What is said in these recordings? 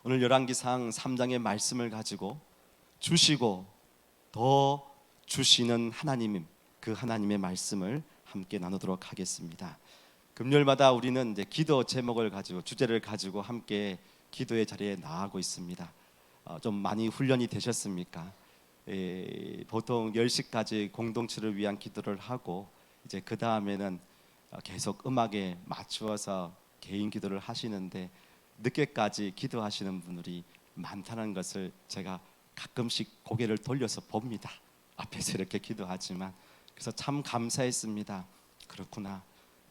오늘 열왕기상 3장의 말씀을 가지고 주시고 더 주시는 하나님, 그 하나님의 말씀을 함께 나누도록 하겠습니다. 금요일마다 우리는 이제 기도 제목을 가지고, 주제를 가지고 함께 기도의 자리에 나아가고 있습니다. 좀 많이 훈련이 되셨습니까? 보통 10시까지 공동체를 위한 기도를 하고, 이제 그 다음에는 계속 음악에 맞추어서 개인 기도를 하시는데, 늦게까지 기도하시는 분들이 많다는 것을 제가 가끔씩 고개를 돌려서 봅니다. 앞에서 이렇게 기도하지만. 그래서 참 감사했습니다. 그렇구나,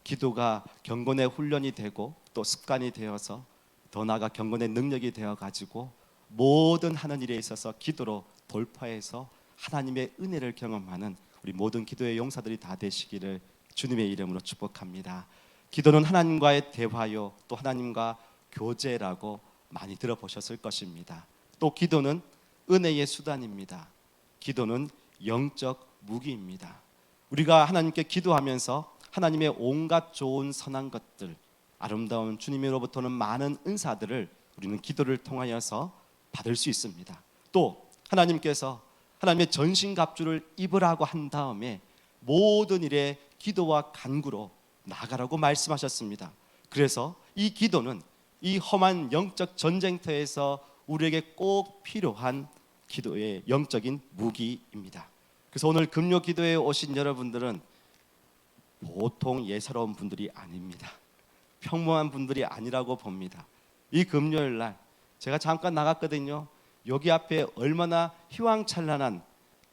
기도가 경건의 훈련이 되고 또 습관이 되어서 더 나아가 경건의 능력이 되어가지고 모든 하는 일에 있어서 기도로 돌파해서 하나님의 은혜를 경험하는 우리 모든 기도의 용사들이 다 되시기를 주님의 이름으로 축복합니다. 기도는 하나님과의 대화요, 또 하나님과 교제라고 많이 들어보셨을 것입니다. 또 기도는 은혜의 수단입니다. 기도는 영적 무기입니다. 우리가 하나님께 기도하면서 하나님의 온갖 좋은 선한 것들, 아름다운 주님으로부터는 많은 은사들을 우리는 기도를 통하여서 받을 수 있습니다. 또 하나님께서 하나님의 전신갑주를 입으라고 한 다음에 모든 일에 기도와 간구로 나가라고 말씀하셨습니다. 그래서 이 기도는 이 험한 영적 전쟁터에서 우리에게 꼭 필요한 기도의 영적인 무기입니다. 그래서 오늘 금요 기도에 오신 여러분들은 보통 예사로운 분들이 아닙니다. 평범한 분들이 아니라고 봅니다. 이 금요일 날 제가 잠깐 나갔거든요. 여기 앞에 얼마나 휘황찬란한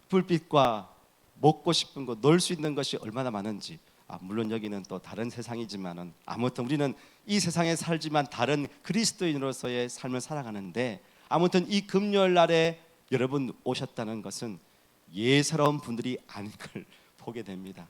불빛과 먹고 싶은 거, 놀 수 있는 것이 얼마나 많은지. 물론 여기는 또 다른 세상이지만은, 아무튼 우리는 이 세상에 살지만 다른 그리스도인으로서의 삶을 살아가는데, 아무튼 이 금요일 날에 여러분 오셨다는 것은 예사로운 분들이 아닌 걸 보게 됩니다.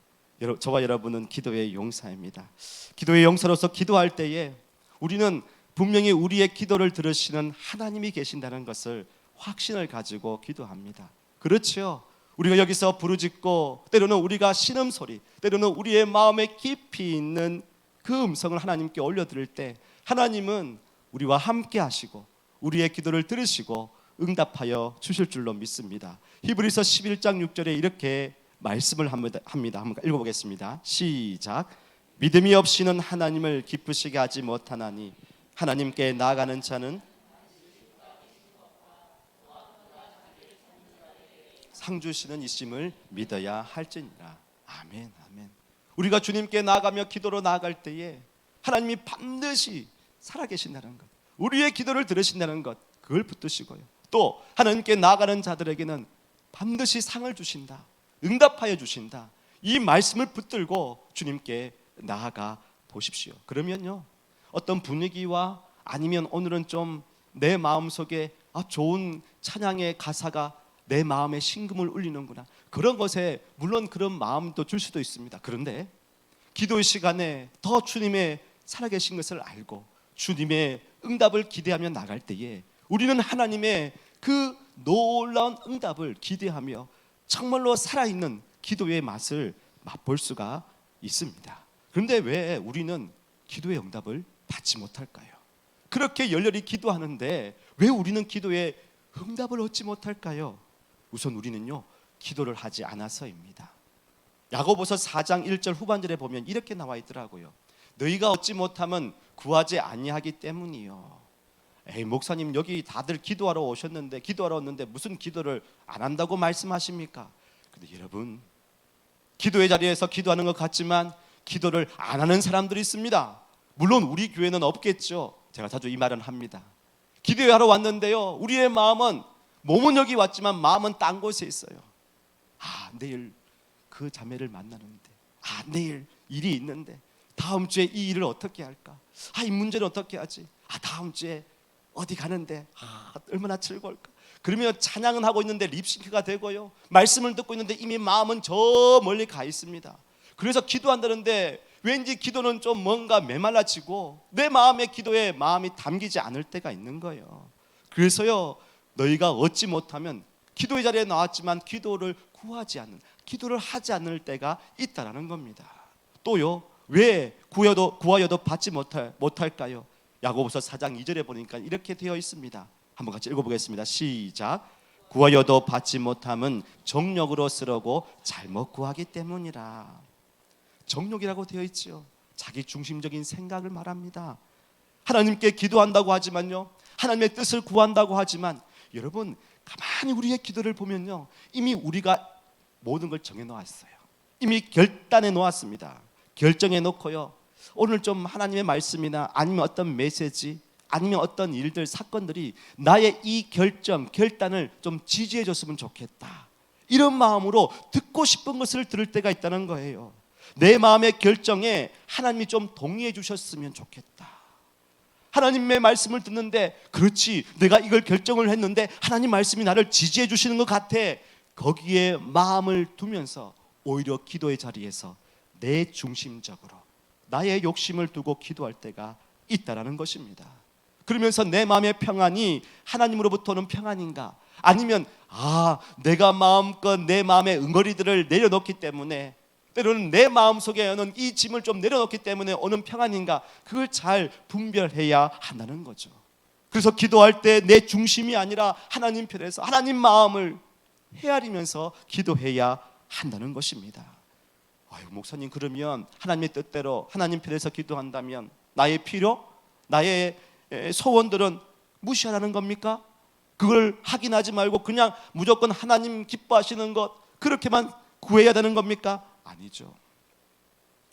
저와 여러분은 기도의 용사입니다. 기도의 용사로서 기도할 때에 우리는 분명히 우리의 기도를 들으시는 하나님이 계신다는 것을 확신을 가지고 기도합니다. 그렇죠. 우리가 여기서 부르짖고, 때로는 우리가 신음소리, 때로는 우리의 마음에 깊이 있는 그 음성을 하나님께 올려드릴 때 하나님은 우리와 함께 하시고 우리의 기도를 들으시고 응답하여 주실 줄로 믿습니다. 히브리서 11장 6절에 이렇게 말씀을 합니다. 한번 읽어보겠습니다. 시작. 믿음이 없이는 하나님을 기쁘시게 하지 못하나니 하나님께 나아가는 자는 상 주시는 이심을 믿어야 할지니라. 아멘, 아멘. 우리가 주님께 나아가며 기도로 나아갈 때에 하나님이 반드시 살아계신다는 것, 우리의 기도를 들으신다는 것, 그걸 붙드시고요, 또 하나님께 나아가는 자들에게는 반드시 상을 주신다, 응답하여 주신다, 이 말씀을 붙들고 주님께 나아가 보십시오. 그러면요, 어떤 분위기와 아니면 오늘은 좀 내 마음속에 좋은 찬양의 가사가 내 마음에 심금을 울리는구나, 그런 것에 물론 그런 마음도 줄 수도 있습니다. 그런데 기도의 시간에 더 주님의 살아계신 것을 알고 주님의 응답을 기대하며 나갈 때에 우리는 하나님의 그 놀라운 응답을 기대하며 정말로 살아있는 기도의 맛을 맛볼 수가 있습니다. 그런데 왜 우리는 기도의 응답을 받지 못할까요? 그렇게 열렬히 기도하는데 왜 우리는 기도의 응답을 얻지 못할까요? 우선 우리는요, 기도를 하지 않아서입니다. 야고보서 4장 1절 후반절에 보면 이렇게 나와 있더라고요. 너희가 얻지 못하면 구하지 아니하기 때문이요. 에이, 목사님 여기 다들 기도하러 오셨는데, 기도하러 왔는데 무슨 기도를 안 한다고 말씀하십니까? 근데 여러분, 기도의 자리에서 기도하는 것 같지만 기도를 안 하는 사람들이 있습니다. 물론 우리 교회는 없겠죠. 제가 자주 이 말은 합니다. 기도하러 왔는데요, 우리의 마음은, 몸은 여기 왔지만 마음은 딴 곳에 있어요. 내일 그 자매를 만나는데, 내일 일이 있는데, 다음 주에 이 일을 어떻게 할까? 이 문제는 어떻게 하지? 다음 주에 어디 가는데 얼마나 즐거울까? 그러면 찬양은 하고 있는데 립싱크가 되고요, 말씀을 듣고 있는데 이미 마음은 저 멀리 가 있습니다. 그래서 기도한다는데 왠지 기도는 좀 뭔가 메말라지고 내 마음의 기도에 마음이 담기지 않을 때가 있는 거예요. 그래서요, 너희가 얻지 못하면, 기도의 자리에 나왔지만 기도를 구하지 않는, 기도를 하지 않을 때가 있다라는 겁니다. 또요, 왜 구하여도 받지 못할까요? 야고보서 4장 2절에 보니까 이렇게 되어 있습니다. 한번 같이 읽어보겠습니다. 시작. 구하여도 받지 못함은 정욕으로 쓰려고 잘못 구하기 때문이라. 정욕이라고 되어 있지요. 자기 중심적인 생각을 말합니다. 하나님께 기도한다고 하지만요, 하나님의 뜻을 구한다고 하지만, 여러분 가만히 우리의 기도를 보면요, 이미 우리가 모든 걸 정해 놓았어요. 이미 결단해 놓았습니다. 결정해 놓고요, 오늘 좀 하나님의 말씀이나 아니면 어떤 메시지, 아니면 어떤 일들, 사건들이 나의 이 결단을 좀 지지해 줬으면 좋겠다, 이런 마음으로 듣고 싶은 것을 들을 때가 있다는 거예요. 내 마음의 결정에 하나님이 좀 동의해 주셨으면 좋겠다. 하나님의 말씀을 듣는데, 그렇지, 내가 이걸 결정을 했는데 하나님 말씀이 나를 지지해 주시는 것 같아. 거기에 마음을 두면서 오히려 기도의 자리에서 내 중심적으로 나의 욕심을 두고 기도할 때가 있다라는 것입니다. 그러면서 내 마음의 평안이 하나님으로부터 오는 평안인가, 아니면 내가 마음껏 내 마음의 응어리들을 내려놓기 때문에, 때로는 내 마음속에 오는 이 짐을 좀 내려놓기 때문에 오는 평안인가, 그걸 잘 분별해야 한다는 거죠. 그래서 기도할 때 내 중심이 아니라 하나님 편에서 하나님 마음을 헤아리면서 기도해야 한다는 것입니다. 목사님, 그러면 하나님의 뜻대로 하나님 편에서 기도한다면 나의 필요, 나의 소원들은 무시하라는 겁니까? 그걸 확인하지 말고 그냥 무조건 하나님 기뻐하시는 것, 그렇게만 구해야 되는 겁니까? 아니죠.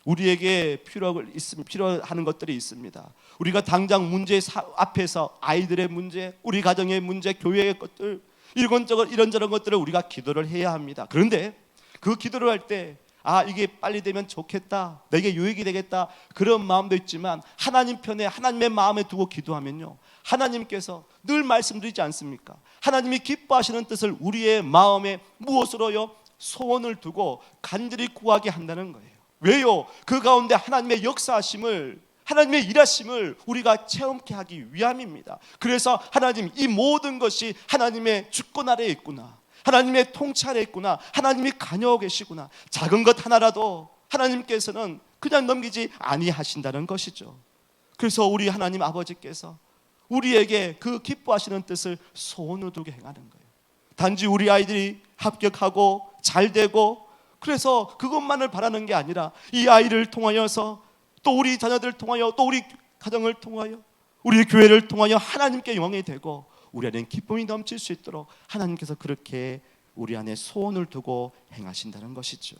우리에게 필요한 것들이 있습니다. 우리가 당장 문제 앞에서 아이들의 문제, 우리 가정의 문제, 교회의 것들, 이런저런 것들을 우리가 기도를 해야 합니다. 그런데 그 기도를 할 때 이게 빨리 되면 좋겠다, 내게 유익이 되겠다, 그런 마음도 있지만 하나님 편에 하나님의 마음에 두고 기도하면요, 하나님께서 늘 말씀드리지 않습니까? 하나님이 기뻐하시는 뜻을 우리의 마음에 무엇으로요? 소원을 두고 간절히 구하게 한다는 거예요. 왜요? 그 가운데 하나님의 역사하심을, 하나님의 일하심을 우리가 체험케 하기 위함입니다. 그래서 하나님, 이 모든 것이 하나님의 주권 아래에 있구나, 하나님의 통치 아래에 있구나, 하나님이 관여하고 계시구나, 작은 것 하나라도 하나님께서는 그냥 넘기지 아니하신다는 것이죠. 그래서 우리 하나님 아버지께서 우리에게 그 기뻐하시는 뜻을 소원으로 두게 행하는 거예요. 단지 우리 아이들이 합격하고 잘 되고, 그래서 그것만을 바라는 게 아니라 이 아이를 통하여서, 또 우리 자녀들을 통하여, 또 우리 가정을 통하여, 우리 교회를 통하여 하나님께 영광이 되고 우리 안에 기쁨이 넘칠 수 있도록 하나님께서 그렇게 우리 안에 소원을 두고 행하신다는 것이죠.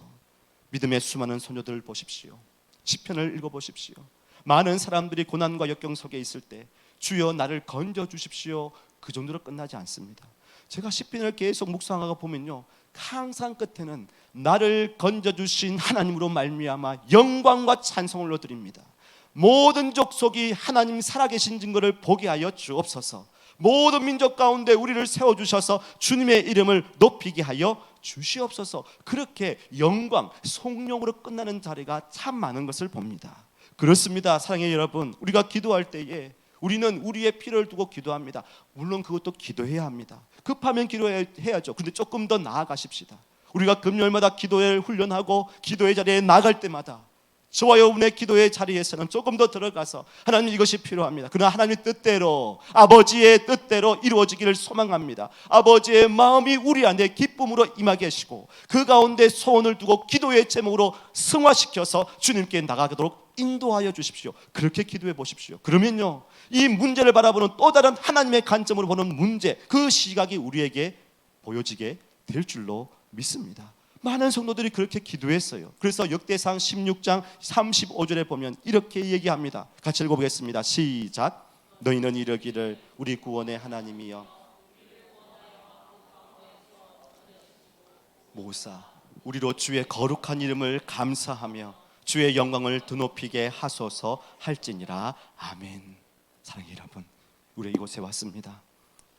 믿음의 수많은 소녀들 보십시오. 시편을 읽어보십시오. 많은 사람들이 고난과 역경 속에 있을 때 주여 나를 건져 주십시오, 그 정도로 끝나지 않습니다. 제가 시편을 계속 묵상하고 보면요, 항상 끝에는 나를 건져주신 하나님으로 말미암아 영광과 찬송을 올려드립니다. 모든 족속이 하나님 살아계신 증거를 보게 하여 주옵소서. 모든 민족 가운데 우리를 세워주셔서 주님의 이름을 높이게 하여 주시옵소서. 그렇게 영광, 성령으로 끝나는 자리가 참 많은 것을 봅니다. 그렇습니다. 사랑의 여러분, 우리가 기도할 때에 우리는 우리의 필요를 두고 기도합니다. 물론 그것도 기도해야 합니다. 급하면 기도해야죠. 그런데 조금 더 나아가십시다. 우리가 금요일마다 기도를 훈련하고 기도의 자리에 나갈 때마다 저와 여러분의 기도의 자리에서는 조금 더 들어가서 하나님, 이것이 필요합니다. 그러나 하나님의 뜻대로, 아버지의 뜻대로 이루어지기를 소망합니다. 아버지의 마음이 우리 안에 기쁨으로 임하게 하시고 그 가운데 소원을 두고 기도의 제목으로 승화시켜서 주님께 나가도록 인도하여 주십시오. 그렇게 기도해 보십시오. 그러면요, 이 문제를 바라보는 또 다른 하나님의 관점으로 보는 문제, 그 시각이 우리에게 보여지게 될 줄로 믿습니다. 많은 성도들이 그렇게 기도했어요. 그래서 역대상 16장 35절에 보면 이렇게 얘기합니다. 같이 읽어보겠습니다. 시작. 너희는 이르기를 우리 구원의 하나님이여 모사 우리로 주의 거룩한 이름을 감사하며 주의 영광을 드높이게 하소서 할지니라. 아멘. 사랑해 여러분, 우리 이곳에 왔습니다.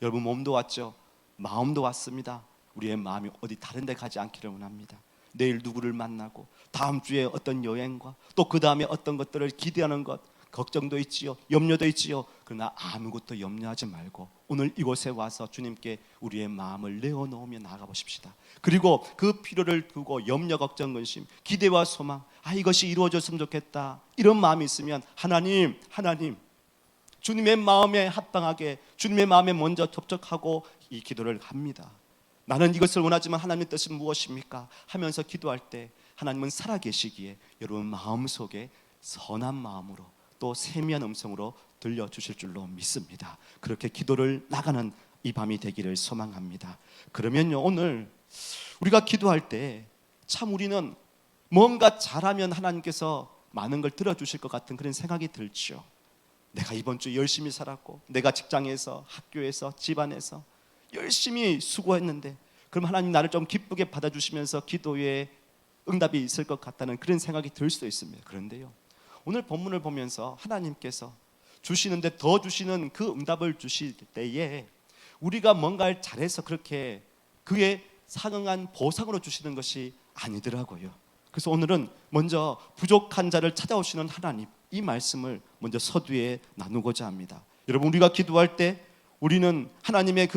여러분 몸도 왔죠? 마음도 왔습니다. 우리의 마음이 어디 다른 데 가지 않기를 원합니다. 내일 누구를 만나고 다음 주에 어떤 여행과 또 그 다음에 어떤 것들을 기대하는 것, 걱정도 있지요, 염려도 있지요. 그러나 아무것도 염려하지 말고 오늘 이곳에 와서 주님께 우리의 마음을 내어놓으며 나아가 보십시다. 그리고 그 필요를 두고 염려, 걱정, 근심, 기대와 소망, 이것이 이루어졌으면 좋겠다, 이런 마음이 있으면 하나님 주님의 마음에 합당하게 주님의 마음에 먼저 접촉하고 이 기도를 합니다. 나는 이것을 원하지만 하나님의 뜻은 무엇입니까? 하면서 기도할 때 하나님은 살아계시기에 여러분 마음속에 선한 마음으로 또 세미한 음성으로 들려주실 줄로 믿습니다. 그렇게 기도를 나가는 이 밤이 되기를 소망합니다. 그러면요, 오늘 우리가 기도할 때 참 우리는 뭔가 잘하면 하나님께서 많은 걸 들어주실 것 같은 그런 생각이 들죠. 내가 이번 주 열심히 살았고, 내가 직장에서, 학교에서, 집안에서 열심히 수고했는데 그럼 하나님 나를 좀 기쁘게 받아주시면서 기도에 응답이 있을 것 같다는 그런 생각이 들 수도 있습니다. 그런데요, 오늘 본문을 보면서 하나님께서 주시는데 더 주시는 그 응답을 주실 때에 우리가 뭔가를 잘해서 그렇게 그에 상응한 보상으로 주시는 것이 아니더라고요. 그래서 오늘은 먼저 부족한 자를 찾아오시는 하나님, 이 말씀을 먼저 서두에 나누고자 합니다. 여러분, 우리가 기도할 때 우리는 하나님의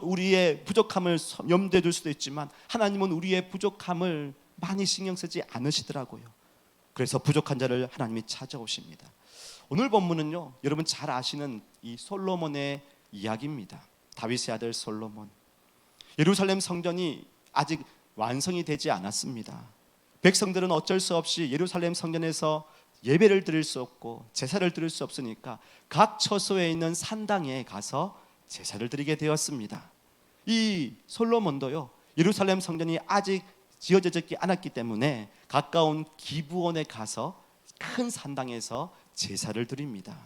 우리의 부족함을 염두에 둘 수도 있지만 하나님은 우리의 부족함을 많이 신경 쓰지 않으시더라고요. 그래서 부족한 자를 하나님이 찾아오십니다. 오늘 본문은요, 여러분 잘 아시는 이 솔로몬의 이야기입니다. 다윗의 아들 솔로몬. 예루살렘 성전이 아직 완성이 되지 않았습니다. 백성들은 어쩔 수 없이 예루살렘 성전에서 예배를 드릴 수 없고 제사를 드릴 수 없으니까 각 처소에 있는 산당에 가서 제사를 드리게 되었습니다. 이 솔로몬도요, 예루살렘 성전이 아직 지어지지 않았기 때문에 가까운 기브온에 가서 큰 산당에서 제사를 드립니다.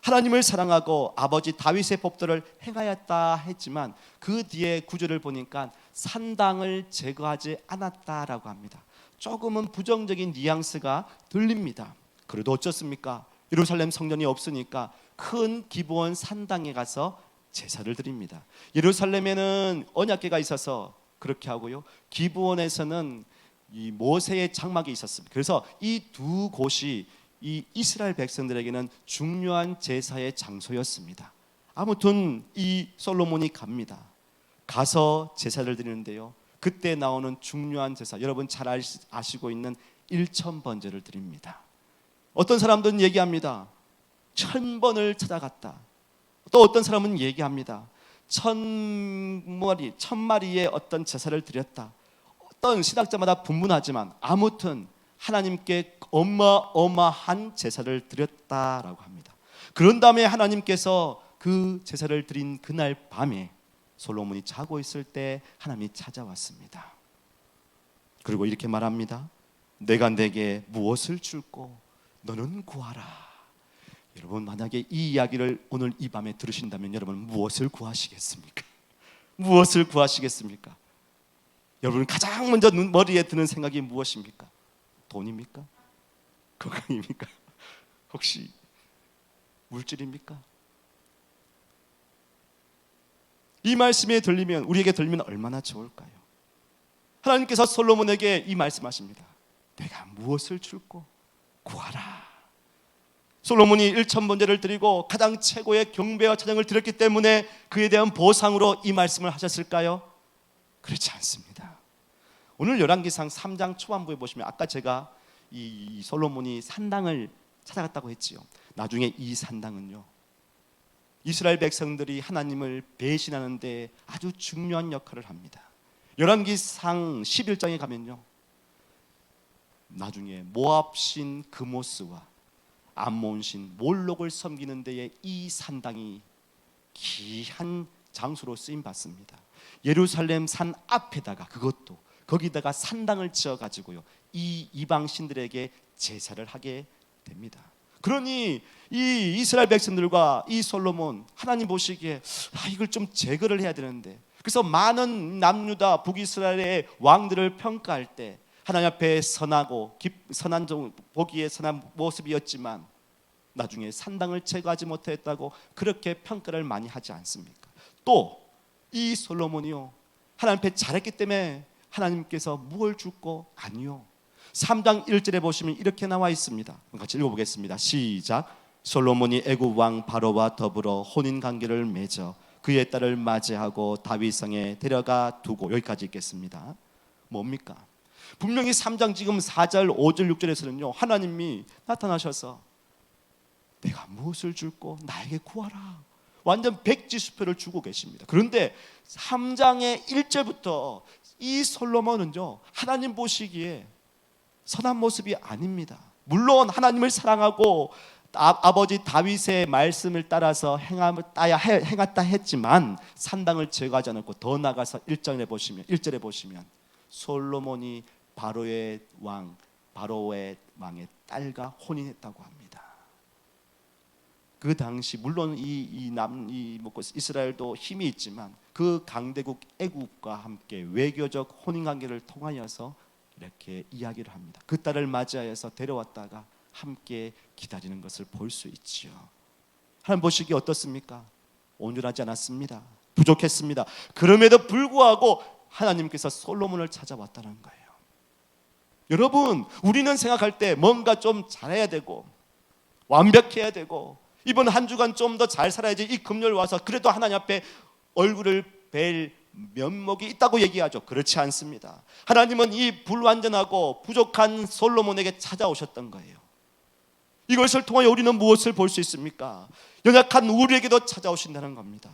하나님을 사랑하고 아버지 다윗의 법도를 행하였다 했지만 그 뒤에 구절을 보니까 산당을 제거하지 않았다라고 합니다. 조금은 부정적인 뉘앙스가 들립니다. 그래도 어쩌습니까? 예루살렘 성전이 없으니까 큰 기브온 산당에 가서 제사를 드립니다. 예루살렘에는 언약궤가 있어서 그렇게 하고요, 기브온에서는 이 모세의 장막이 있었습니다. 그래서 이 두 곳이 이 이스라엘 백성들에게는 중요한 제사의 장소였습니다. 아무튼 이 솔로몬이 갑니다. 가서 제사를 드리는데요, 그때 나오는 중요한 제사, 여러분 잘 아시고 있는 일천번제를 드립니다. 어떤 사람들은 얘기합니다. 1000번을 찾아갔다. 또 어떤 사람은 얘기합니다. 1000마리의 어떤 제사를 드렸다. 어떤 신학자마다 분분하지만 아무튼 하나님께 어마어마한 제사를 드렸다라고 합니다. 그런 다음에 하나님께서 그 제사를 드린 그날 밤에 솔로몬이 자고 있을 때 하나님이 찾아왔습니다. 그리고 이렇게 말합니다. 내가 내게 무엇을 줄고 너는 구하라. 여러분, 만약에 이 이야기를 오늘 이 밤에 들으신다면 여러분 무엇을 구하시겠습니까? 무엇을 구하시겠습니까? 여러분 가장 먼저 머리에 드는 생각이 무엇입니까? 돈입니까? 건강입니까? 혹시 물질입니까? 이 말씀이 우리에게 들리면 얼마나 좋을까요? 하나님께서 솔로몬에게 이 말씀하십니다. 내가 무엇을 줄고 구하라. 솔로몬이 1000번제를 드리고 가장 최고의 경배와 찬양을 드렸기 때문에 그에 대한 보상으로 이 말씀을 하셨을까요? 그렇지 않습니다. 오늘 열왕기상 3장 초반부에 보시면 아까 제가 이 솔로몬이 산당을 찾아갔다고 했지요. 나중에 이 산당은요, 이스라엘 백성들이 하나님을 배신하는 데 아주 중요한 역할을 합니다. 열왕기상 11장에 가면요, 나중에 모압신 그모스와 암몬신 몰록을 섬기는 데에 이 산당이 귀한 장소로 쓰임 받습니다. 예루살렘 산 앞에다가 거기다가 산당을 지어 가지고요, 이 이방 신들에게 제사를 하게 됩니다. 그러니 이 이스라엘 백성들과 이 솔로몬, 하나님 보시기에 이걸 좀 제거를 해야 되는데, 그래서 많은 남유다 북이스라엘의 왕들을 평가할 때 하나님 앞에 보기에 선한 모습이었지만 나중에 산당을 제거하지 못했다고 그렇게 평가를 많이 하지 않습니까? 또 이 솔로몬이요, 하나님 앞에 잘했기 때문에 하나님께서 무엇을 주고? 아니요. 3장 1절에 보시면 이렇게 나와 있습니다. 같이 읽어보겠습니다. 시작. 솔로몬이 애굽 왕 바로와 더불어 혼인 관계를 맺어 그의 딸을 맞이하고 다윗성에 데려가 두고, 여기까지 읽겠습니다. 뭡니까? 분명히 3장 지금 4절 5절 6절에서는요, 하나님이 나타나셔서 내가 무엇을 줄꼬 나에게 구하라. 완전 백지수표를 주고 계십니다. 그런데 3장의 1절부터 이 솔로몬은요, 하나님 보시기에 선한 모습이 아닙니다. 물론 하나님을 사랑하고 아버지 다윗의 말씀을 따라서 행했다 했지만 산당을 제거하지 않았고, 더 나가서 1절에 보시면 솔로몬이 바로의 왕의 딸과 혼인했다고 합니다. 그 당시 물론 이스라엘도 힘이 있지만 그 강대국 애국과 함께 외교적 혼인 관계를 통하여서 이렇게 이야기를 합니다. 그 딸을 맞이하여서 데려왔다가 함께 기다리는 것을 볼 수 있지요. 하나님 보시기에 어떻습니까? 온전하지 않았습니다. 부족했습니다. 그럼에도 불구하고 하나님께서 솔로몬을 찾아왔다는 거예요. 여러분, 우리는 생각할 때 뭔가 좀 잘해야 되고 완벽해야 되고 이번 한 주간 좀 더 잘 살아야지, 이 금요일 와서 그래도 하나님 앞에 얼굴을 뵐 면목이 있다고 얘기하죠. 그렇지 않습니다. 하나님은 이 불완전하고 부족한 솔로몬에게 찾아오셨던 거예요. 이것을 통하여 우리는 무엇을 볼 수 있습니까? 연약한 우리에게도 찾아오신다는 겁니다.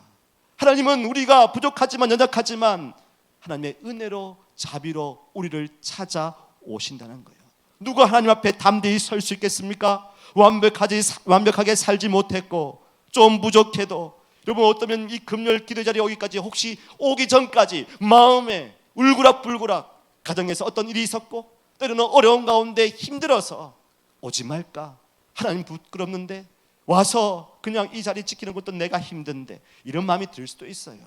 하나님은 우리가 부족하지만 연약하지만 하나님의 은혜로 자비로 우리를 찾아오신다는 거예요. 누가 하나님 앞에 담대히 설 수 있겠습니까? 완벽하게 살지 못했고 좀 부족해도, 여러분 어쩌면 이 금요일 기도 자리에 오기까지, 혹시 오기 전까지 마음에 울그락불그락 가정에서 어떤 일이 있었고 때로는 어려운 가운데 힘들어서 오지 말까, 하나님 부끄럽는데 와서 그냥 이 자리 지키는 것도 내가 힘든데, 이런 마음이 들 수도 있어요.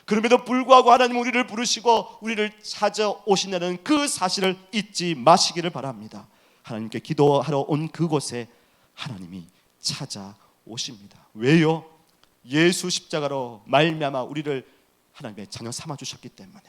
그럼에도 불구하고 하나님 우리를 부르시고 우리를 찾아오신다는 그 사실을 잊지 마시기를 바랍니다. 하나님께 기도하러 온 그곳에 하나님이 찾아오십니다. 왜요? 예수 십자가로 말미암아 우리를 하나님의 자녀 삼아 주셨기 때문에,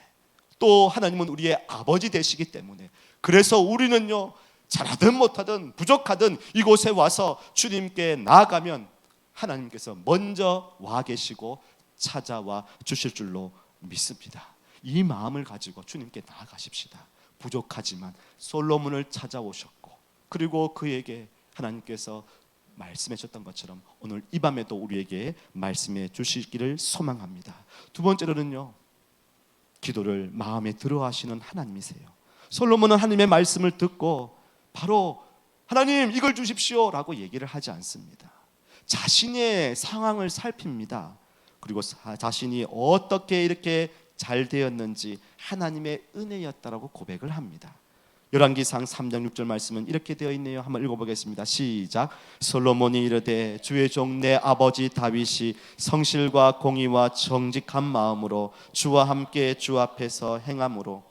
또 하나님은 우리의 아버지 되시기 때문에, 그래서 우리는요, 잘하든 못하든 부족하든 이곳에 와서 주님께 나아가면 하나님께서 먼저 와 계시고 찾아와 주실 줄로 믿습니다. 이 마음을 가지고 주님께 나아가십시다. 부족하지만 솔로몬을 찾아오셨고, 그리고 그에게 하나님께서 말씀해 주셨던 것처럼 오늘 이 밤에도 우리에게 말씀해 주시기를 소망합니다. 두 번째로는요, 기도를 마음에 들어 하시는 하나님이세요. 솔로몬은 하나님의 말씀을 듣고 바로 하나님 이걸 주십시오 라고 얘기를 하지 않습니다. 자신의 상황을 살핍니다. 그리고 자신이 어떻게 이렇게 잘 되었는지 하나님의 은혜였다라고 고백을 합니다. 열왕기상 3장 6절 말씀은 이렇게 되어 있네요. 한번 읽어보겠습니다. 시작. 솔로몬이 이르되 주의 종 내 아버지 다윗이 성실과 공의와 정직한 마음으로 주와 함께 주 앞에서 행함으로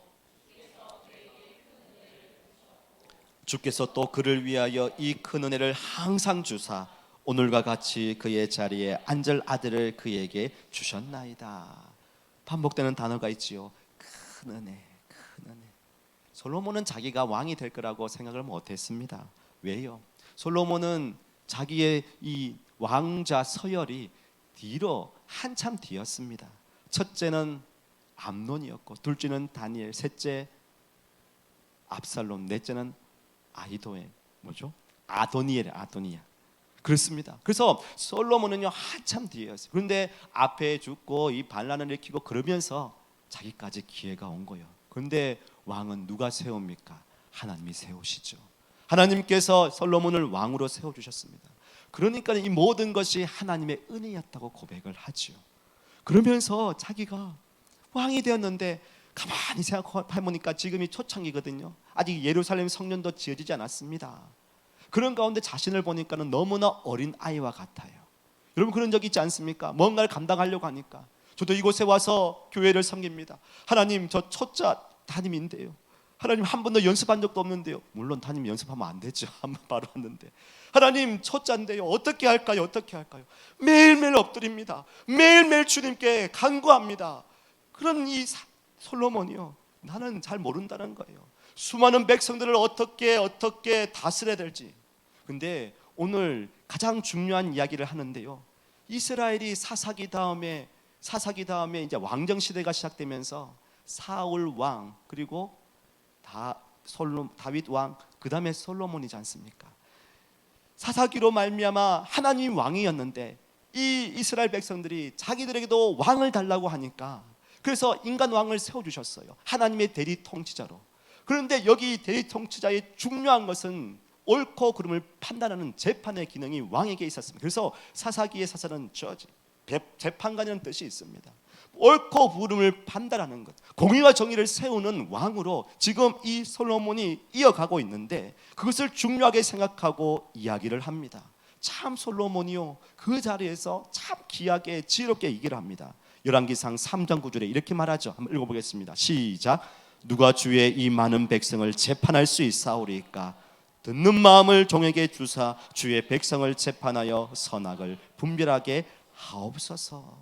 주께서 또 그를 위하여 이 큰 은혜를 항상 주사 오늘과 같이 그의 자리에 앉을 아들을 그에게 주셨나이다. 반복되는 단어가 있지요. 큰 은혜, 큰 은혜. 솔로몬은 자기가 왕이 될 거라고 생각을 못했습니다. 왜요? 솔로몬은 자기의 이 왕자 서열이 뒤로 한참 뒤였습니다. 첫째는 암논이었고, 둘째는 다니엘, 셋째 압살롬, 넷째는 아도니야. 그렇습니다. 그래서 솔로몬은요 한참 뒤였어요. 그런데 앞에 죽고 이 반란을 일으키고 그러면서 자기까지 기회가 온 거예요. 그런데 왕은 누가 세웁니까? 하나님이 세우시죠. 하나님께서 솔로몬을 왕으로 세워주셨습니다. 그러니까 이 모든 것이 하나님의 은혜였다고 고백을 하죠. 그러면서 자기가 왕이 되었는데 가만히 생각해보니까 지금이 초창기거든요. 아직 예루살렘 성전도 지어지지 않았습니다. 그런 가운데 자신을 보니까는 너무나 어린 아이와 같아요. 여러분 그런 적 있지 않습니까? 뭔가를 감당하려고 하니까, 저도 이곳에 와서 교회를 섬깁니다. 하나님 저 초짜 담임인데요, 하나님 한 번도 연습한 적도 없는데요. 물론 담임 연습하면 안 되죠. 한 번 바로 왔는데, 하나님 초짜인데요 어떻게 할까요? 매일매일 엎드립니다. 매일매일 주님께 간구합니다. 그런 이 솔로몬이요, 나는 잘 모른다는 거예요. 수많은 백성들을 어떻게 다스려야 될지. 근데 오늘 가장 중요한 이야기를 하는데요, 이스라엘이 사사기 다음에 이제 왕정 시대가 시작되면서 사울 왕, 그리고 다윗 왕, 그 다음에 솔로몬이지 않습니까? 사사기로 말미암아 하나님 왕이었는데 이 이스라엘 백성들이 자기들에게도 왕을 달라고 하니까 그래서 인간 왕을 세워주셨어요. 하나님의 대리 통치자로. 그런데 여기 대리 통치자의 중요한 것은 옳고 그름을 판단하는 재판의 기능이 왕에게 있었습니다. 그래서 사사기의 사사는 저지, 재판관이라는 뜻이 있습니다. 옳고 그름을 판단하는 것, 공의와 정의를 세우는 왕으로 지금 이 솔로몬이 이어가고 있는데 그것을 중요하게 생각하고 이야기를 합니다. 참 솔로몬이요, 그 자리에서 참 귀하게 지혜롭게 얘기를 합니다. 열왕기상 3장 9절에 이렇게 말하죠. 한번 읽어보겠습니다. 시작. 누가 주의 이 많은 백성을 재판할 수 있사오리까? 듣는 마음을 종에게 주사 주의 백성을 재판하여 선악을 분별하게 하옵소서.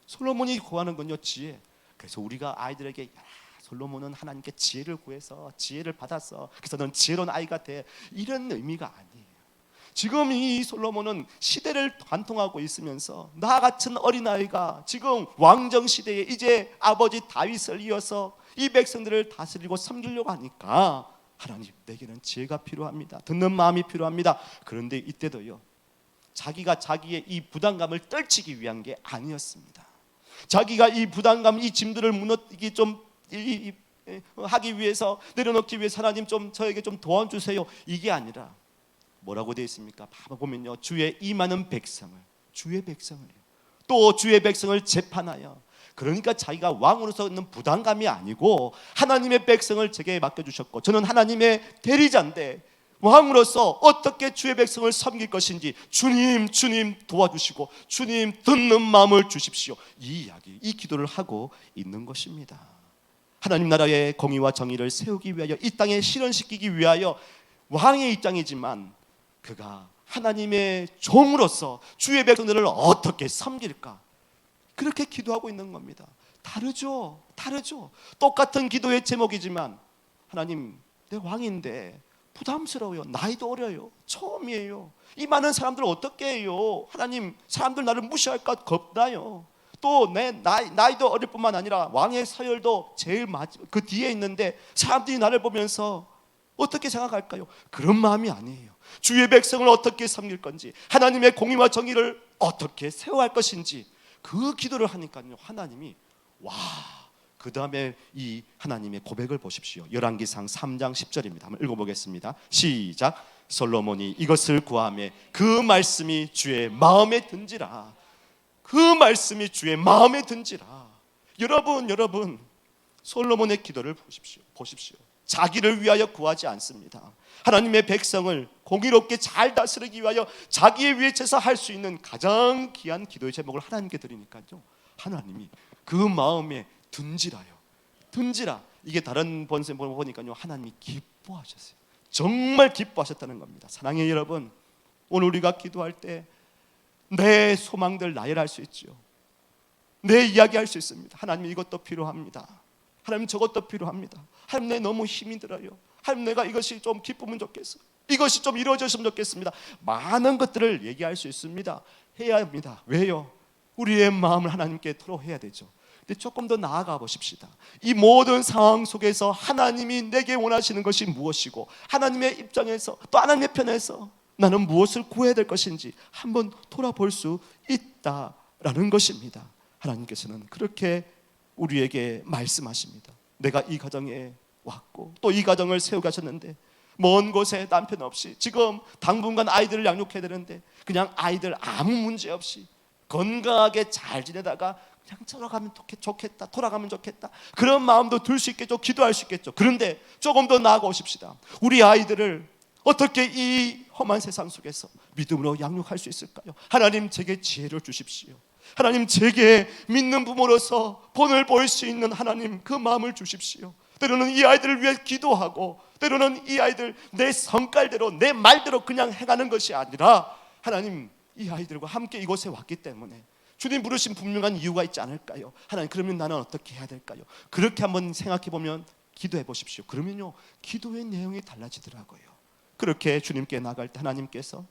솔로몬이 구하는 건요, 지혜. 그래서 우리가 아이들에게, 야, 솔로몬은 하나님께 지혜를 구해서 지혜를 받았어, 그래서 넌 지혜로운 아이가 돼, 이런 의미가 아니에요. 지금 이 솔로몬은 시대를 관통하고 있으면서 나 같은 어린아이가 지금 왕정 시대에 이제 아버지 다윗을 이어서 이 백성들을 다스리고 섬기려고 하니까 하나님, 내게는 지혜가 필요합니다. 듣는 마음이 필요합니다. 그런데 이때도요, 자기가 자기의 이 부담감을 떨치기 위한 게 아니었습니다. 자기가 이 부담감, 이 짐들을 무너뜨리기 좀 하기 위해서, 내려놓기 위해서 하나님 좀 저에게 좀 도와주세요, 이게 아니라 뭐라고 되어 있습니까? 보면요, 주의 이 많은 백성을, 주의 백성을, 또 주의 백성을 재판하여, 그러니까 자기가 왕으로서 있는 부담감이 아니고 하나님의 백성을 제게 맡겨주셨고 저는 하나님의 대리자인데 왕으로서 어떻게 주의 백성을 섬길 것인지 주님 도와주시고 주님 듣는 마음을 주십시오, 이 이야기, 이 기도를 하고 있는 것입니다. 하나님 나라의 공의와 정의를 세우기 위하여, 이 땅에 실현시키기 위하여 왕의 입장이지만 그가 하나님의 종으로서 주의 백성들을 어떻게 섬길까, 그렇게 기도하고 있는 겁니다. 다르죠. 똑같은 기도의 제목이지만 하나님, 내 왕인데 부담스러워요, 나이도 어려요, 처음이에요, 이 많은 사람들 어떻게 해요, 하나님, 사람들 나를 무시할까 겁나요, 또 내 나이도 어릴 뿐만 아니라 왕의 서열도 제일 그 뒤에 있는데 사람들이 나를 보면서 어떻게 생각할까요? 그런 마음이 아니에요. 주의 백성을 어떻게 섬길 건지, 하나님의 공의와 정의를 어떻게 세워야 할 것인지, 그 기도를 하니까요, 하나님이, 와, 그 다음에 이 하나님의 고백을 보십시오. 열왕기상 3장 10절입니다. 한번 읽어보겠습니다. 시작. 솔로몬이 이것을 구하매 그 말씀이 주의 마음에 든지라. 그 말씀이 주의 마음에 든지라. 여러분, 솔로몬의 기도를 보십시오. 자기를 위하여 구하지 않습니다. 하나님의 백성을 공의롭게 잘 다스리기 위하여 자기의 위에서 할 수 있는 가장 귀한 기도의 제목을 하나님께 드리니까요, 하나님이 그 마음에 든지라. 이게 다른 번세 보니까요, 하나님이 기뻐하셨어요. 정말 기뻐하셨다는 겁니다. 사랑해요 여러분, 오늘 우리가 기도할 때 내 소망들 나열할 수 있죠. 내 이야기할 수 있습니다. 하나님, 이것도 필요합니다. 하나님, 저것도 필요합니다. 하나님, 내 너무 힘이 들어요. 하나님, 내가 이것이 좀 기쁘면 좋겠어요. 이것이 좀 이루어졌으면 좋겠습니다. 많은 것들을 얘기할 수 있습니다. 해야 합니다. 왜요? 우리의 마음을 하나님께 토로해야 되죠. 근데 조금 더 나아가 보십시다. 이 모든 상황 속에서 하나님이 내게 원하시는 것이 무엇이고, 하나님의 입장에서 또 하나님의 편에서 나는 무엇을 구해야 될 것인지 한번 돌아볼 수 있다라는 것입니다. 하나님께서는 그렇게 우리에게 말씀하십니다. 내가 이 가정에 왔고 또 이 가정을 세우게 하셨는데, 먼 곳에 남편 없이 지금 당분간 아이들을 양육해야 되는데 그냥 아이들 아무 문제 없이 건강하게 잘 지내다가 그냥 돌아가면 좋겠다, 그런 마음도 들 수 있겠죠. 기도할 수 있겠죠. 그런데 조금 더 나아가 오십시다. 우리 아이들을 어떻게 이 험한 세상 속에서 믿음으로 양육할 수 있을까요? 하나님, 제게 지혜를 주십시오. 하나님, 제게 믿는 부모로서 본을 보일 수 있는 하나님, 그 마음을 주십시오. 때로는 이 아이들을 위해 기도하고, 때로는 이 아이들 내 성깔대로 내 말대로 그냥 해가는 것이 아니라, 하나님, 이 아이들과 함께 이곳에 왔기 때문에 주님 부르신 분명한 이유가 있지 않을까요? 하나님, 그러면 나는 어떻게 해야 될까요? 그렇게 한번 생각해 보면, 기도해 보십시오. 그러면요, 기도의 내용이 달라지더라고요. 그렇게 주님께 나갈 때 하나님께서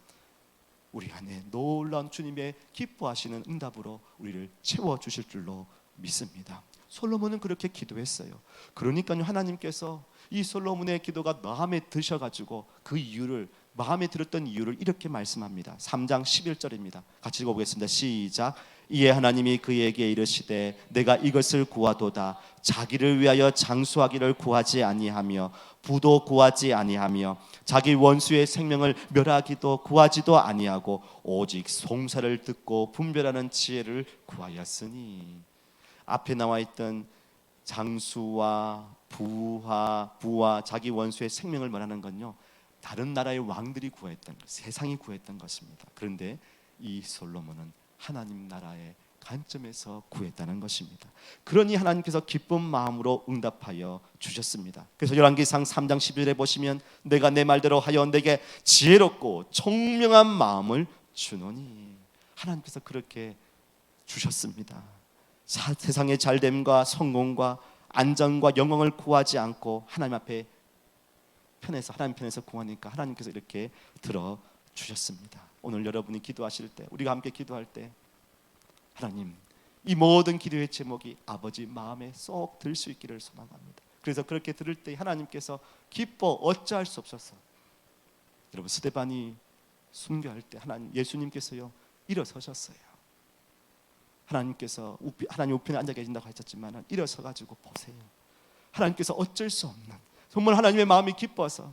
우리 안에 놀라운 주님의 기뻐하시는 응답으로 우리를 채워주실 줄로 믿습니다. 솔로몬은 그렇게 기도했어요. 그러니까요, 하나님께서 이 솔로몬의 기도가 마음에 드셔가지고 그 이유를 마음에 들었던 이유를 이렇게 말씀합니다. 3장 11절입니다. 같이 읽어보겠습니다. 시작. 이에 하나님이 그에게 이르시되 내가 이것을 구하도다. 자기를 위하여 장수하기를 구하지 아니하며 부도 구하지 아니하며 자기 원수의 생명을 멸하기도 구하지도 아니하고 오직 송사를 듣고 분별하는 지혜를 구하였으니. 앞에 나와 있던 장수와 부와 자기 원수의 생명을 말하는 건요, 다른 나라의 왕들이 구했던 것, 세상이 구했던 것입니다. 그런데 이 솔로몬은 하나님 나라의 관점에서 구했다는 것입니다. 그러니 하나님께서 기쁜 마음으로 응답하여 주셨습니다. 그래서 열왕기상 3장 11절에 보시면 내가 내 말대로 하여 내게 지혜롭고 총명한 마음을 주노니, 하나님께서 그렇게 주셨습니다. 세상의 잘됨과 성공과 안전과 영광을 구하지 않고 하나님 앞에 하나님 편에서 구하니까 하나님께서 이렇게 들어주셨습니다. 오늘 여러분이 기도하실 때, 우리가 함께 기도할 때, 하나님, 이 모든 기도의 제목이 아버지 마음에 쏙 들 수 있기를 소망합니다. 그래서 그렇게 들을 때 하나님께서 기뻐 어찌할 수 없어서, 여러분 스데반이 순교할 때 예수님께서요 일어서셨어요. 하나님께서 하나님 우편에 앉아 계신다고 하셨지만 일어서 가지고 보세요. 하나님께서 어쩔 수 없는, 정말 하나님의 마음이 기뻐서,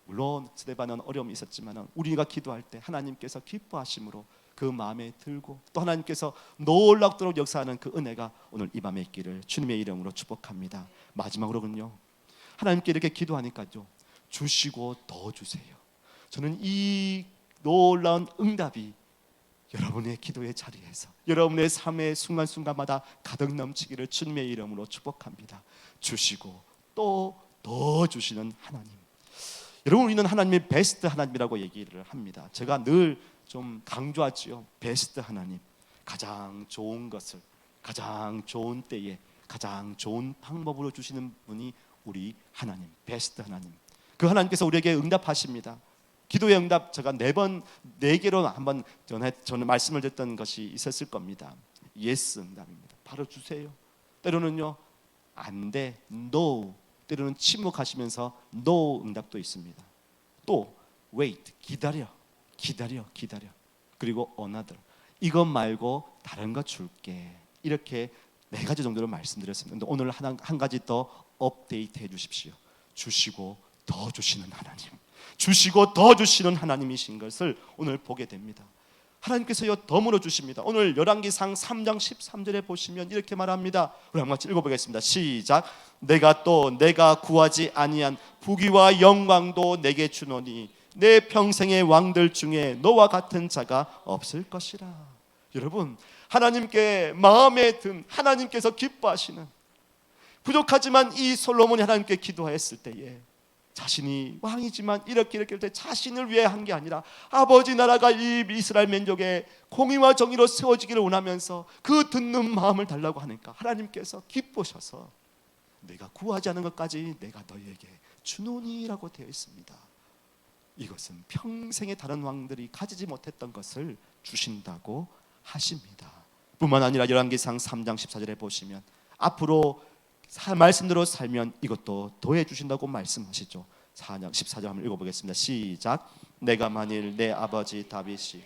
물론 스데반은 어려움이 있었지만 우리가 기도할 때 하나님께서 기뻐하심으로 그 마음에 들고 또 하나님께서 놀랍도록 역사하는 그 은혜가 오늘 이 밤에 있기를 주님의 이름으로 축복합니다. 마지막으로는요, 하나님께 이렇게 기도하니까요 주시고 더 주세요. 저는 이 놀라운 응답이 여러분의 기도의 자리에서, 여러분의 삶의 순간순간마다 가득 넘치기를 주님의 이름으로 축복합니다. 주시고 또 더 주시는 하나님. 여러분, 우리는 하나님의 베스트 하나님이라고 얘기를 합니다. 제가 늘 좀 강조하지요. 베스트 하나님, 가장 좋은 것을 가장 좋은 때에 가장 좋은 방법으로 주시는 분이 우리 하나님, 베스트 하나님. 그 하나님께서 우리에게 응답하십니다. 기도의 응답, 제가 4개로 한번 저는 말씀을 드렸던 것이 있었을 겁니다. 예스 응답입니다. 바로 주세요. 때로는요 안 돼, no, 때로는 침묵하시면서 no 응답도 있습니다. 또 wait, 기다려. 그리고 another, 이것 말고 다른 거 줄게. 이렇게 4가지 정도로 말씀드렸습니다. 근데 오늘 한 가지 더 업데이트 해 주십시오. 주시고 더 주시는 하나님, 주시고 더 주시는 하나님이신 것을 오늘 보게 됩니다. 하나님께서요 덤으로 주십니다. 오늘 열왕기상 3장 13절에 보시면 이렇게 말합니다. 우리 한번 같이 읽어보겠습니다. 시작. 내가 구하지 아니한 부귀와 영광도 내게 주노니 내 평생의 왕들 중에 너와 같은 자가 없을 것이라. 여러분, 하나님께 마음에 든, 하나님께서 기뻐하시는, 부족하지만 이 솔로몬이 하나님께 기도했을 때에 자신이 왕이지만 이렇게 할 때 자신을 위해 한 게 아니라 아버지 나라가 이 이스라엘 민족의 공의와 정의로 세워지기를 원하면서 그 듣는 마음을 달라고 하니까 하나님께서 기쁘셔서 내가 구하지 않은 것까지 내가 너희에게 주노니라고 되어 있습니다. 이것은 평생의 다른 왕들이 가지지 못했던 것을 주신다고 하십니다. 뿐만 아니라 열왕기상 3장 14절에 보시면 앞으로 말씀대로 살면 이것도 더해 주신다고 말씀하시죠. 4장 14절 한번 읽어보겠습니다. 시작. 내가 만일 내 아버지 다윗이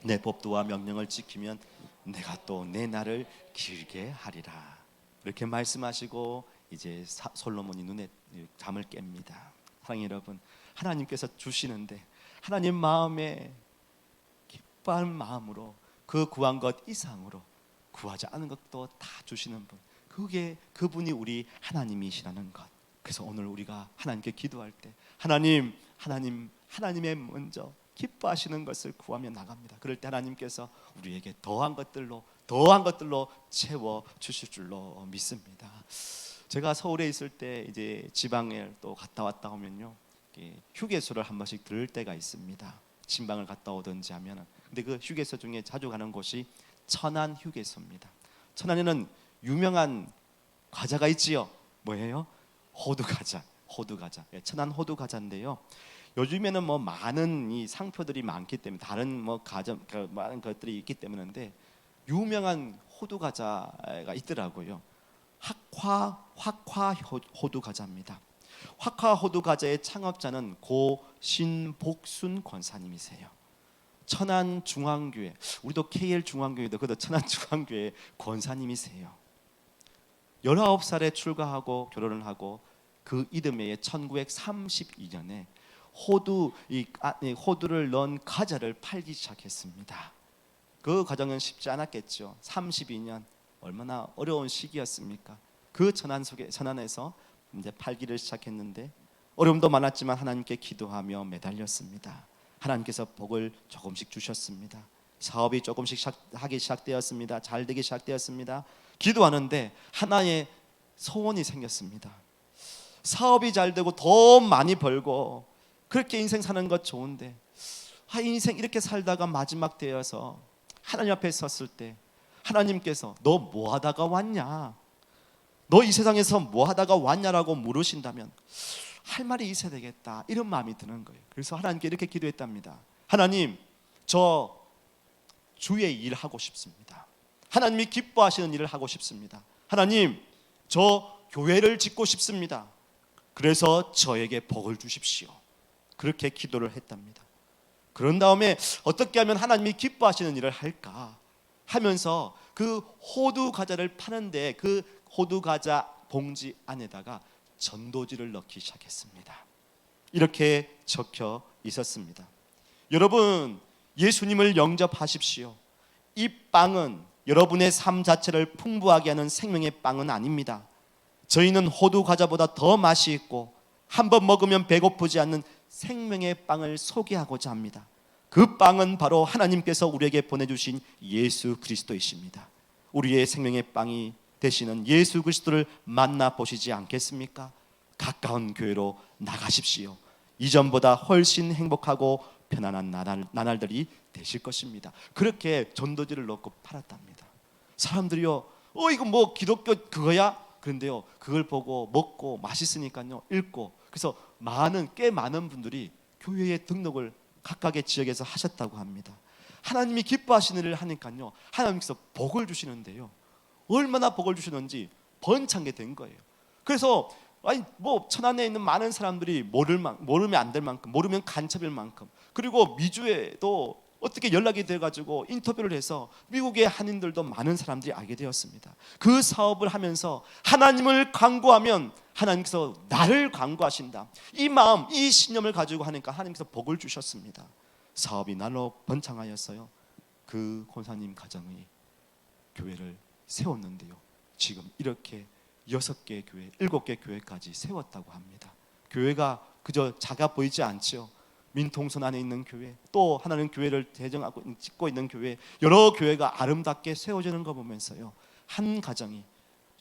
내 법도와 명령을 지키면 내가 또 내 날을 길게 하리라. 이렇게 말씀하시고 이제 솔로몬이 눈에 잠을 깹니다. 사랑하는 여러분, 하나님께서 주시는데 하나님 마음에 기뻐하는 마음으로 그 구한 것 이상으로 구하지 않은 것도 다 주시는 분, 그분이 우리 하나님이시라는 것. 그래서 오늘 우리가 하나님께 기도할 때 하나님의 먼저 기뻐하시는 것을 구하며 나갑니다. 그럴 때 하나님께서 우리에게 더한 것들로 채워 주실 줄로 믿습니다. 제가 서울에 있을 때 이제 지방에 또 갔다 왔다 오면요, 휴게소를 한 번씩 들을 때가 있습니다. 신방을 갔다 오든지 하면은. 근데 그 휴게소 중에 자주 가는 곳이 천안 휴게소입니다. 천안에는 유명한 과자가 있지요. 뭐예요? 호두과자. 천안 호두과자인데요. 요즘에는 뭐 많은 이 상표들이 많기 때문에 다른 뭐 많은 것들이 있기 때문인데 유명한 호두과자가 있더라고요. 확화 호두과자입니다. 화카 호두 과자의 창업자는 고 신복순 권사님이세요. 천안중앙교회, 우리도 KL 중앙교회도 그도 천안중앙교회 권사님이세요. 19살에 출가하고 결혼을 하고 그 이듬해에 1932년에 호두를 넣은 과자를 팔기 시작했습니다. 그 과정은 쉽지 않았겠죠. 32년 얼마나 어려운 시기였습니까? 그 천안에서 이제 팔기를 시작했는데 어려움도 많았지만 하나님께 기도하며 매달렸습니다. 하나님께서 복을 조금씩 주셨습니다. 사업이 조금씩 하기 시작되었습니다. 잘 되기 시작되었습니다. 기도하는데 하나의 소원이 생겼습니다. 사업이 잘 되고 돈 많이 벌고 그렇게 인생 사는 것 좋은데 인생 이렇게 살다가 마지막 되어서 하나님 앞에 섰을 때 하나님께서 너 뭐 하다가 왔냐? 너 이 세상에서 뭐 하다가 왔냐라고 물으신다면 할 말이 있어야 되겠다, 이런 마음이 드는 거예요. 그래서 하나님께 이렇게 기도했답니다. 하나님, 저 주의 일 하고 싶습니다. 하나님이 기뻐하시는 일을 하고 싶습니다. 하나님, 저 교회를 짓고 싶습니다. 그래서 저에게 복을 주십시오. 그렇게 기도를 했답니다. 그런 다음에 어떻게 하면 하나님이 기뻐하시는 일을 할까 하면서 그 호두 과자를 파는데 그 호두 과자 봉지 안에다가 전도지를 넣기 시작했습니다. 이렇게 적혀 있었습니다. 여러분, 예수님을 영접하십시오. 이 빵은 여러분의 삶 자체를 풍부하게 하는 생명의 빵은 아닙니다. 저희는 호두 과자보다 더 맛이 있고 한 번 먹으면 배고프지 않는 생명의 빵을 소개하고자 합니다. 그 빵은 바로 하나님께서 우리에게 보내주신 예수 그리스도이십니다. 우리의 생명의 빵이 되시는 예수 그리스도를 만나보시지 않겠습니까? 가까운 교회로 나가십시오. 이전보다 훨씬 행복하고 편안한 나날들이 되실 것입니다. 그렇게 전도지를 넣고 팔았답니다. 사람들이요, 이거 뭐 기독교 그거야? 그런데요, 그걸 보고 먹고 맛있으니까요 읽고, 그래서 꽤 많은 분들이 교회에 등록을 각각의 지역에서 하셨다고 합니다. 하나님이 기뻐하시는 일을 하니까요 하나님께서 복을 주시는데요, 얼마나 복을 주시는지 번창게 된 거예요. 그래서 천안에 있는 많은 사람들이 모르면 안 될 만큼, 모르면 간첩일 만큼, 그리고 미주에도 어떻게 연락이 돼가지고 인터뷰를 해서 미국의 한인들도 많은 사람들이 알게 되었습니다. 그 사업을 하면서 하나님을 광고하면 하나님께서 나를 광고하신다, 이 마음, 이 신념을 가지고 하니까 하나님께서 복을 주셨습니다. 사업이 날로 번창하였어요. 그 권사님 가정의 교회를 세웠는데요, 지금 이렇게 6개 교회, 7개 교회까지 세웠다고 합니다. 교회가 그저 작아 보이지 않죠. 민통선 안에 있는 교회, 또 하나는 교회를 대정하고 짓고 있는 교회, 여러 교회가 아름답게 세워지는 거 보면서요, 한 가정이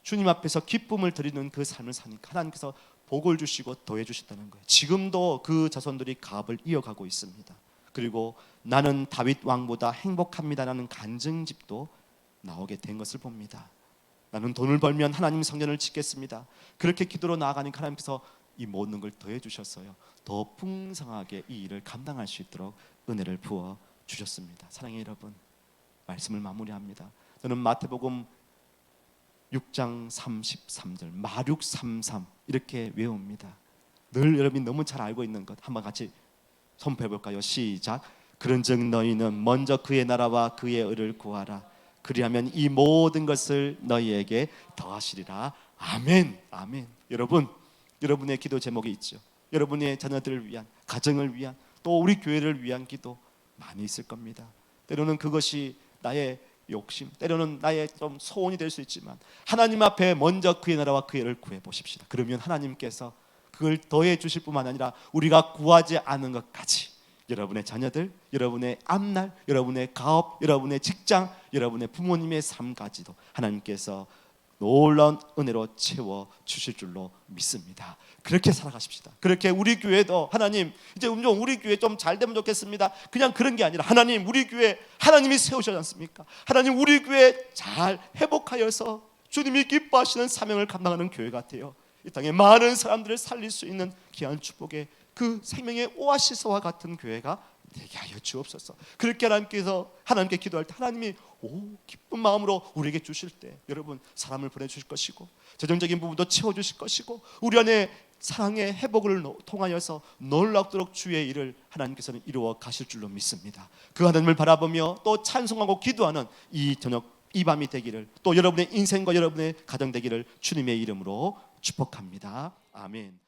주님 앞에서 기쁨을 드리는 그 삶을 사니까 하나님께서 복을 주시고 더해 주셨다는 거예요. 지금도 그 자손들이 가업을 이어가고 있습니다. 그리고 나는 다윗 왕보다 행복합니다라는 간증집도 나오게 된 것을 봅니다. 나는 돈을 벌면 하나님 성전을 짓겠습니다. 그렇게 기도로 나아가니까 하나님께서 이 모든 걸 더해 주셨어요. 더 풍성하게 이 일을 감당할 수 있도록 은혜를 부어 주셨습니다. 사랑의 여러분, 말씀을 마무리합니다. 저는 마태복음 6장 33절 마륙33 이렇게 외웁니다. 늘 여러분이 너무 잘 알고 있는 것 한번 같이 선포해 볼까요? 시작. 그런즉 너희는 먼저 그의 나라와 그의 의를 구하라. 그리하면 이 모든 것을 너희에게 더하시리라. 아멘. 아멘. 여러분, 여러분의 기도 제목이 있죠. 여러분의 자녀들을 위한, 가정을 위한, 또 우리 교회를 위한 기도 많이 있을 겁니다. 때로는 그것이 나의 욕심, 때로는 나의 좀 소원이 될 수 있지만 하나님 앞에 먼저 그의 나라와 그의 의를 구해 보십시다. 그러면 하나님께서 그걸 더해 주실 뿐만 아니라 우리가 구하지 않은 것까지, 여러분의 자녀들, 여러분의 앞날, 여러분의 가업, 여러분의 직장, 여러분의 부모님의 삶까지도 하나님께서 놀라운 은혜로 채워 주실 줄로 믿습니다. 그렇게 살아가십시다. 그렇게 우리 교회도 하나님, 이제 우리 교회 좀 잘 되면 좋겠습니다. 그냥 그런 게 아니라 하나님, 우리 교회 하나님이 세우셨지 않습니까? 하나님, 우리 교회 잘 회복하여서 주님이 기뻐하시는 사명을 감당하는 교회 같아요. 이 땅에 많은 사람들을 살릴 수 있는 귀한 축복의 그 생명의 오아시스와 같은 교회가 되게 하여 주옵소서. 그렇게 하나님께 기도할 때 하나님이 기쁜 마음으로 우리에게 주실 때 여러분 사람을 보내주실 것이고 재정적인 부분도 채워주실 것이고 우리 안에 사랑의 회복을 통하여서 놀랍도록 주의 일을 하나님께서는 이루어 가실 줄로 믿습니다. 그 하나님을 바라보며 또 찬송하고 기도하는 이 저녁 이 밤이 되기를, 또 여러분의 인생과 여러분의 가정 되기를 주님의 이름으로 축복합니다. 아멘.